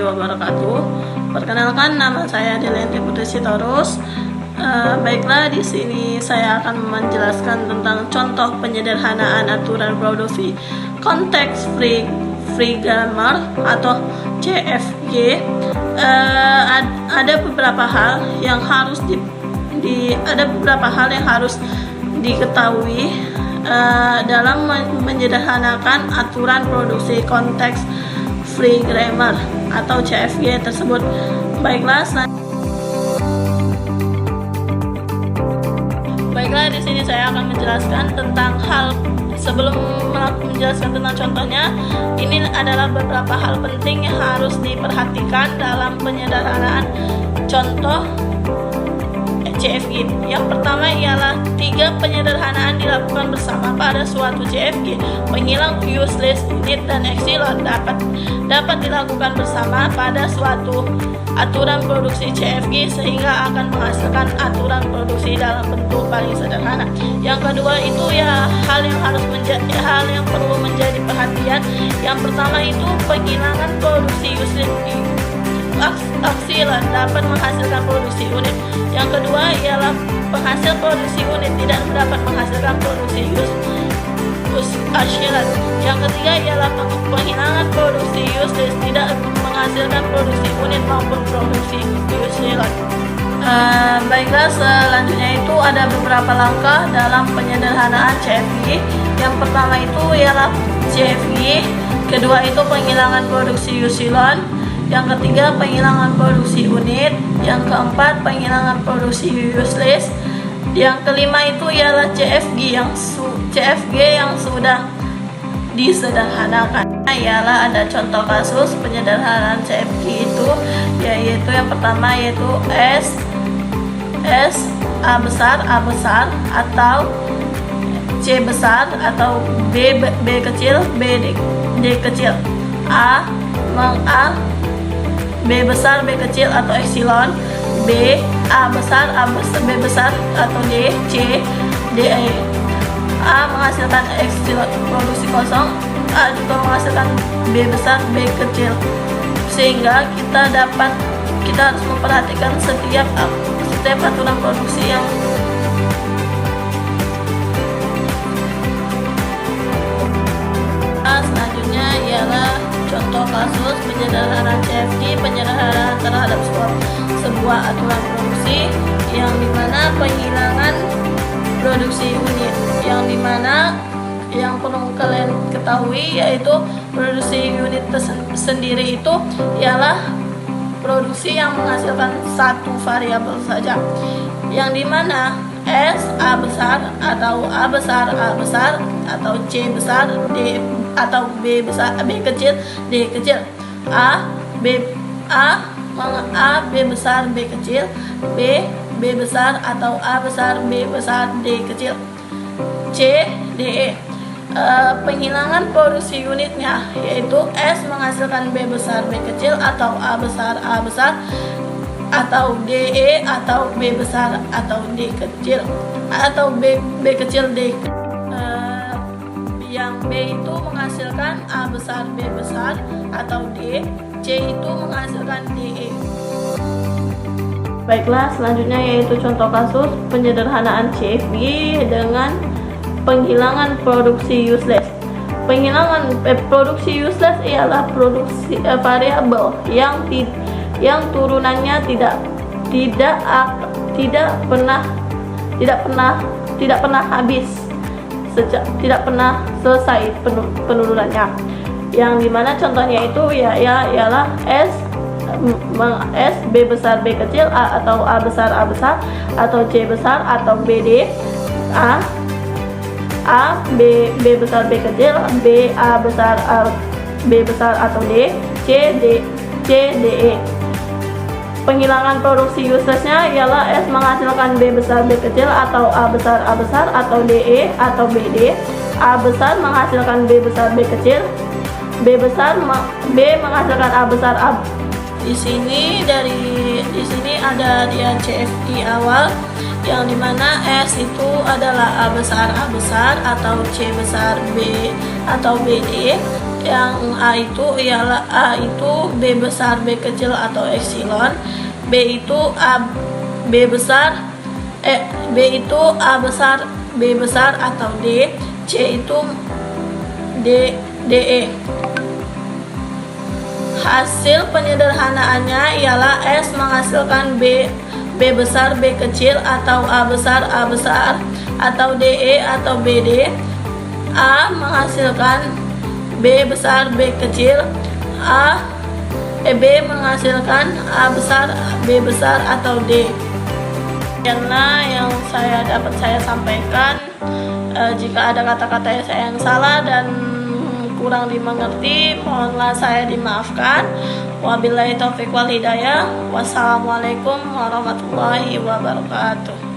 warahmatullahi wabarakatuh. Perkenalkan, nama saya Delianti Putri Sitorus. Baiklah, di sini saya akan menjelaskan tentang contoh penyederhanaan aturan produksi konteks free grammar atau CFG. Ada beberapa hal yang harus diketahui dalam menyederhanakan aturan produksi konteks free grammar atau CFG tersebut. Baiklah, di sini saya akan menjelaskan tentang hal. Sebelum menjelaskan tentang contohnya, ini adalah beberapa hal penting yang harus diperhatikan dalam penyederhanaan contoh CFG. Yang pertama ialah 3 penyederhanaan dilakukan bersama pada suatu CFG. Penghilang useless unit dan epsilon dapat dilakukan bersama pada suatu aturan produksi CFG sehingga akan menghasilkan aturan produksi dalam bentuk paling sederhana. Yang kedua itu ya hal yang perlu menjadi perhatian. Yang pertama itu penghilangan produksi useless epsilon dapat menghasilkan produksi unit. Yang kedua ialah penghasil produksi unit tidak dapat menghasilkan produksi epsilon. Yang ketiga ialah penghilangan produksi useless tidak menghasilkan produksi unit maupun produksi epsilon. Baiklah, selanjutnya itu ada beberapa langkah dalam penyederhanaan CFG. Yang pertama itu ialah CFG, kedua itu penghilangan produksi epsilon, yang ketiga penghilangan produksi unit, yang keempat penghilangan produksi useless, yang kelima itu ialah CFG yang sudah disederhanakan. Ialah ada contoh kasus penyederhanaan CFG itu, yaitu yang pertama yaitu A besar atau C besar atau B kecil D kecil, B besar B kecil atau epsilon, B A besar B besar atau D C DE. A menghasilkan epsilon produksi kosong, A juga menghasilkan B besar B kecil, sehingga kita harus memperhatikan setiap aturan produksi yang selanjutnya ialah contoh kasus penyederhanaan CFG, penyederhanaan terhadap sebuah aturan produksi yang dimana penghilangan produksi unit, yang dimana yang perlu kalian ketahui yaitu produksi unit sendiri itu ialah produksi yang menghasilkan satu variabel saja, yang dimana A besar atau A besar atau C besar D atau B besar B kecil D kecil, B besar B kecil, B besar atau A besar B besar D kecil, C DE. Penghilangan produksi unitnya yaitu S menghasilkan B besar B kecil atau A besar atau DE atau B besar atau D kecil atau B kecil D. Yang B itu menghasilkan A besar B besar atau D, C itu menghasilkan DE. Baiklah, selanjutnya yaitu contoh kasus penyederhanaan CFG dengan penghilangan produksi useless. Penghilangan produksi useless ialah produksi variabel yang turunannya tidak pernah habis, tidak pernah selesai penurunannya. Yang dimana contohnya itu ialah S B besar B kecil atau A besar atau C besar atau BD, B besar B kecil, B A besar B besar atau D, C DE. Penghilangan produksi uselessnya ialah S menghasilkan B besar B kecil atau A besar atau DE atau BD. A besar menghasilkan B besar B kecil, B menghasilkan A besar A. Di sini ada dia CFG awal, yang dimana S itu adalah A besar atau C besar B atau BD, Yang A itu ialah A itu B besar B kecil atau epsilon, B itu B itu A besar B besar atau D, C itu DE. Hasil penyederhanaannya ialah S menghasilkan B besar B kecil atau A besar atau DE atau BD. A menghasilkan B besar B kecil, B menghasilkan A besar B besar atau D. Karena yang dapat saya sampaikan, jika ada kata-kata yang salah dan kurang dimengerti, mohonlah saya dimaafkan. Wabillahi taufiq wal hidayah. Wassalamualaikum warahmatullahi wabarakatuh.